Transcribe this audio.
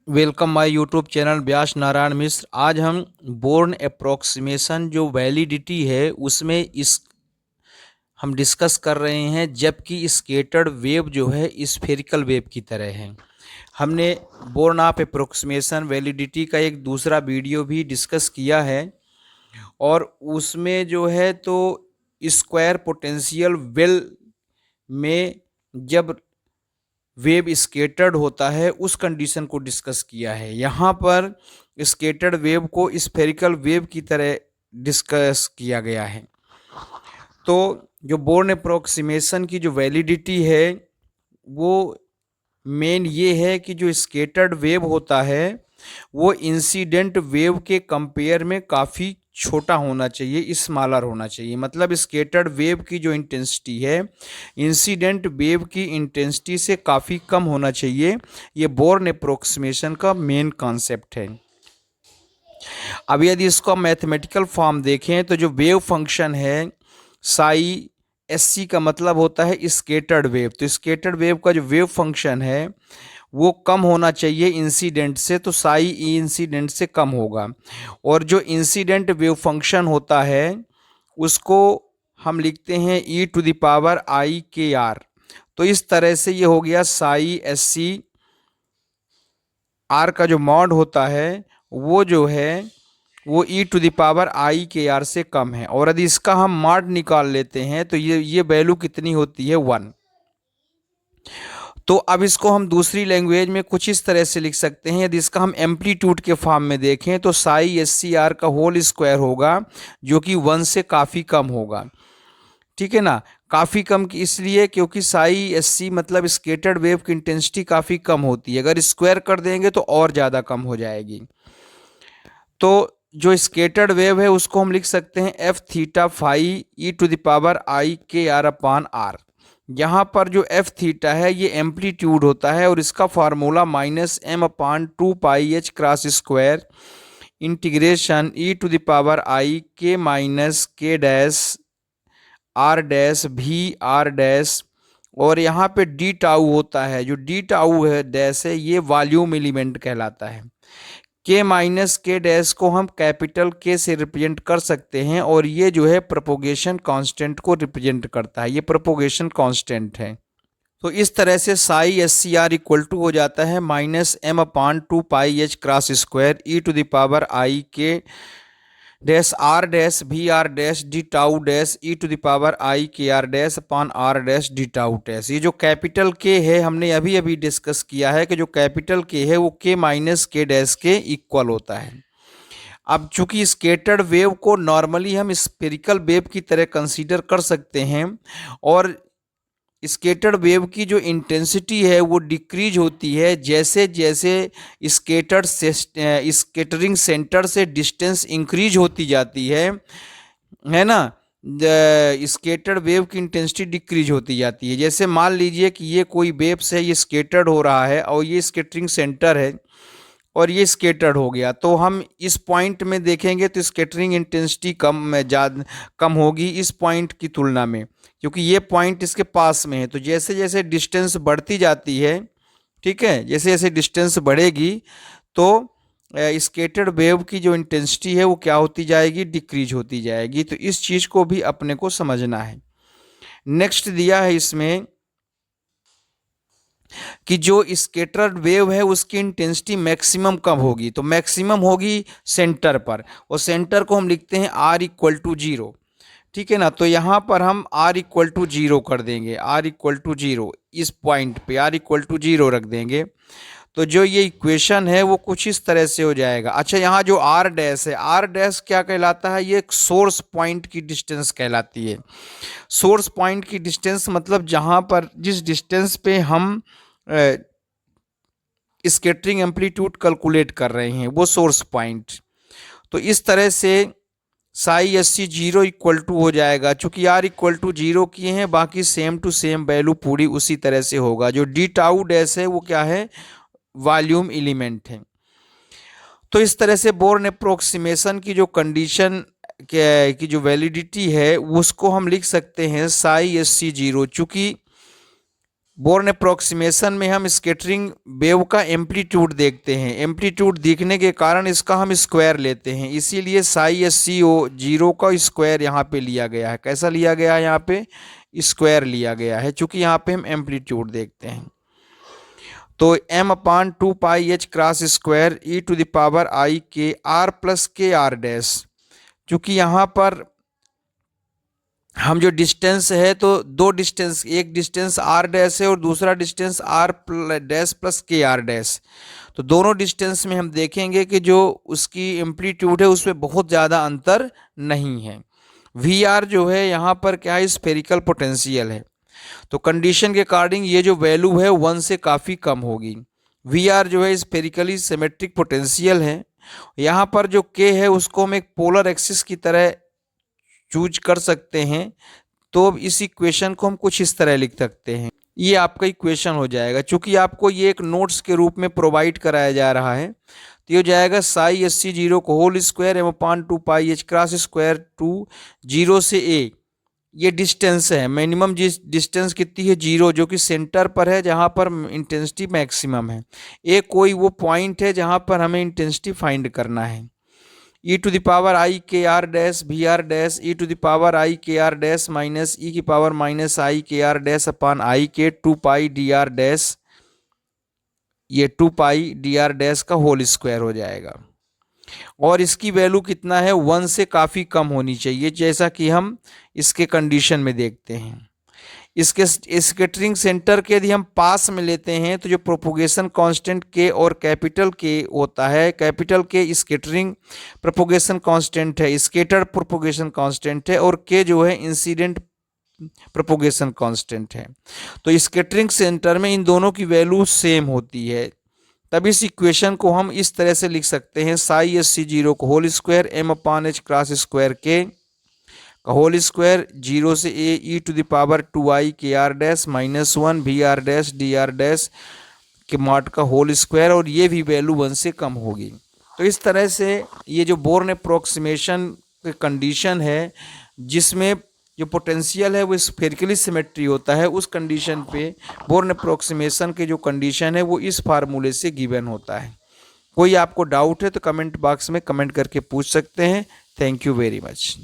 Welcome my YouTube channel व्यास नारायण मिश्र। आज हम born approximation जो वैलिडिटी है उसमें इस हम डिस्कस कर रहे हैं, जबकि स्केटर्ड वेव जो है स्फेरिकल वेव की तरह है। हमने बोर्न ऑफ अप्रोक्सीमेशन वैलिडिटी का एक दूसरा वीडियो भी डिस्कस किया है और उसमें जो है तो स्क्वायर पोटेंशियल वेल में जब वेव स्केटर्ड होता है उस कंडीशन को डिस्कस किया है। यहाँ पर स्केटर्ड वेव को स्फेरिकल वेव की तरह डिस्कस किया गया है। तो जो बोर्न अप्रोक्सीमेशन की जो वैलिडिटी है वो मेन ये है कि जो स्केटर्ड वेव होता है वो इंसिडेंट वेव के कंपेयर में काफ़ी छोटा होना चाहिए, स्मॉलर होना चाहिए। मतलब स्केटर्ड वेव की जो इंटेंसिटी है इंसिडेंट वेव की इंटेंसिटी से काफ़ी कम होना चाहिए। ये बोर्न अप्रोक्सीमेशन का मेन कॉन्सेप्ट है। अब यदि इसको मैथमेटिकल फॉर्म देखें तो जो वेव फंक्शन है साई एस सी का मतलब होता है स्केटर्ड वेव। तो स्केटर्ड वेव का जो वेव फंक्शन है वो कम होना चाहिए इंसिडेंट से, तो साई ई इंसिडेंट से कम होगा। और जो इंसिडेंट वेव फंक्शन होता है उसको हम लिखते हैं ई टू द पावर आई के आर। तो इस तरह से ये हो गया साई एस सी आर का जो मॉड होता है वो जो है वो ई टू द पावर आई के आर से कम है। और यदि इसका हम मॉड निकाल लेते हैं तो ये वैल्यू कितनी होती है 1। तो अब इसको हम दूसरी लैंग्वेज में कुछ इस तरह से लिख सकते हैं। यदि इसका हम एम्पलीट्यूड के फॉर्म में देखें तो साई एस सी आर का होल स्क्वायर होगा जो कि 1 से काफ़ी कम होगा। ठीक है ना, काफ़ी कम इसलिए क्योंकि साई एस सी मतलब स्केटर्ड वेव की इंटेंसिटी काफ़ी कम होती है। अगर स्क्वायर कर देंगे तो और ज़्यादा कम हो जाएगी। तो जो स्केटर्ड वेव है उसको हम लिख सकते हैं F theta phi e to the power आई के आर अपान आर। यहाँ पर जो एफ थीटा है ये एम्पलीट्यूड होता है और इसका formula minus M upon 2 pi H cross square integration E to the power I K minus K dash R dash भी आर डैश। और यहाँ पे डी टाउ होता है, जो डी टाउ है डैश है ये वॉल्यूम एलिमेंट कहलाता है। के माइनस के डैश को हम कैपिटल के से रिप्रेजेंट कर सकते हैं और ये जो है प्रोपोगेशन कांस्टेंट को रिप्रेजेंट करता है, ये प्रोपोगेशन कांस्टेंट है। तो इस तरह से psi S C R equal to हो जाता है minus M upon 2 pi H cross square E to the power I K dash R dash भी R dash D tau dash E to the power आई के R dash upon R dash D tau dash. ये जो capital के है हमने अभी अभी discuss किया है कि जो कैपिटल के है वो के माइनस के डैश के इक्वल होता है। अब चूंकि स्केटर्ड वेव को नॉर्मली हम स्फेरिकल वेव की तरह कंसीडर कर सकते हैं और स्केटर्ड वेव की जो इंटेंसिटी है वो डिक्रीज होती है जैसे जैसे स्केटर्ड से स्केटरिंग सेंटर से डिस्टेंस इंक्रीज होती जाती है ना। स्केटर्ड वेव की इंटेंसिटी डिक्रीज होती जाती है। जैसे मान लीजिए कि ये कोई वेव्स है, ये स्केटर्ड हो रहा है और ये स्केटरिंग सेंटर है और ये स्केटर्ड हो गया, तो हम इस पॉइंट में देखेंगे तो स्केटरिंग इंटेंसिटी कम होगी इस पॉइंट की तुलना में, क्योंकि ये पॉइंट इसके पास में है। तो जैसे जैसे डिस्टेंस बढ़ती जाती है, ठीक है, जैसे जैसे डिस्टेंस बढ़ेगी तो स्केटर्ड वेव की जो इंटेंसिटी है वो क्या होती जाएगी, डिक्रीज होती जाएगी। तो इस चीज़ को भी अपने को समझना है। नेक्स्ट दिया है इसमें कि जो स्केटर्ड वेव है उसकी इंटेंसिटी मैक्सिमम कब होगी, तो मैक्सिमम होगी सेंटर पर, और सेंटर को हम लिखते हैं आर इक्वल टू 0। ठीक है ना, तो यहाँ पर हम r इक्वल टू 0 कर देंगे, r इक्वल टू 0 इस पॉइंट पे r इक्वल टू 0 रख देंगे। तो जो ये इक्वेशन है वो कुछ इस तरह से हो जाएगा। अच्छा, यहाँ जो r डैश है, r डैश क्या कहलाता है, ये एक सोर्स पॉइंट की डिस्टेंस कहलाती है। सोर्स पॉइंट की डिस्टेंस मतलब जहाँ पर जिस डिस्टेंस पे हम स्केटरिंग एम्पलीट्यूड कैलकुलेट कर रहे हैं वो सोर्स पॉइंट। तो इस तरह से psi S C 0 equal to हो जाएगा। चूंकि आर इक्वल टू 0 किए हैं, बाकी सेम टू सेम वैल्यू पूरी उसी तरह से होगा। जो डी टाउ डैश है वो क्या है, वॉल्यूम एलिमेंट है। तो इस तरह से बोर्न अप्रोक्सीमेशन की जो कंडीशन की जो वैलिडिटी है उसको हम लिख सकते हैं साई एस सी 0। चूंकि बोर्न अप्रोक्सीमेशन में हम स्कैटरिंग वेव का एम्पलीट्यूड देखते हैं। एम्पलीट्यूड दिखने के कारण इसका हम स्क्वायर लेते हैं, इसीलिए साई एस सी ओ 0 का स्क्वायर यहाँ पे लिया गया है। कैसा लिया गया है? यहाँ पे स्क्वायर लिया गया है, चूंकि यहाँ पे हम एम्पलीट्यूड देखते हैं। तो m/2πh cross square e⁻IkR+KR dash, चूंकि यहाँ पर हम जो डिस्टेंस है तो दो डिस्टेंस, एक डिस्टेंस r डैश है और दूसरा distance r dash plus KR dash. तो दोनों डिस्टेंस में हम देखेंगे कि जो उसकी एम्पलीट्यूड है उसमें बहुत ज़्यादा अंतर नहीं है। VR जो है यहाँ पर क्या है? स्फेरिकल पोटेंशियल है। तो कंडीशन के अकॉर्डिंग ये जो वैल्यू है 1 से काफ़ी कम होगी। VR जो है स्फेरिकली सिमेट्रिक पोटेंशियल है। यहाँ पर जो K है उसको हम एक पोलर एक्सिस की तरह चूज कर सकते हैं। तो अब इस इक्वेशन को हम कुछ इस तरह लिख सकते हैं, ये आपका इक्वेशन हो जाएगा। चूंकि आपको ये एक नोट्स के रूप में प्रोवाइड कराया जा रहा है, तो ये हो जाएगा साई एस सी 0 को whole square m/2πh cross square to 0 से a, ये डिस्टेंस है। मिनिमम डिस्टेंस कितनी है? 0, जो कि सेंटर पर है जहाँ पर इंटेंसिटी मैक्सिमम है। ए कोई वो पॉइंट है जहाँ पर हमें इंटेंसिटी फाइंड करना है। e⁻IkR dash VR dash e⁻IkR dash minus e⁻IkR dash upon I के 2πdr डैश, ये 2πdr डैश का होल स्क्वायर हो जाएगा। और इसकी वैल्यू कितना है? 1 से काफ़ी कम होनी चाहिए, जैसा कि हम इसके कंडीशन में देखते हैं। इसके स्कैटरिंग सेंटर के यदि हम पास में लेते हैं तो जो प्रोपोगेशन कांस्टेंट के और कैपिटल के होता है, कैपिटल के स्कैटरिंग प्रोपोगेशन कांस्टेंट है, स्कैटर्ड प्रोपोगेशन कांस्टेंट है, और के जो है इंसिडेंट प्रोपोगेशन कांस्टेंट है। तो स्कैटरिंग सेंटर में इन दोनों की वैल्यू सेम होती है। तब इस इक्वेशन को हम इस तरह से लिख सकते हैं, साई एस सी 0 को whole square m/h cross square के का होल स्क्वायर 0 से a e⁻2I KR dash minus 1 VR dash DR dash के मॉड का होल स्क्वायर, और ये भी वैल्यू 1 से कम होगी। तो इस तरह से ये जो बोर्न अप्रोक्सीमेशन कंडीशन है, जिसमें जो पोटेंशियल है वो स्फेरिकली सिमेट्री होता है, उस कंडीशन पे बोर्न अप्रोक्सीमेशन के जो कंडीशन है वो इस फार्मूले से गिवन होता है। कोई आपको डाउट है तो कमेंट बॉक्स में कमेंट करके पूछ सकते हैं। Thank you very much.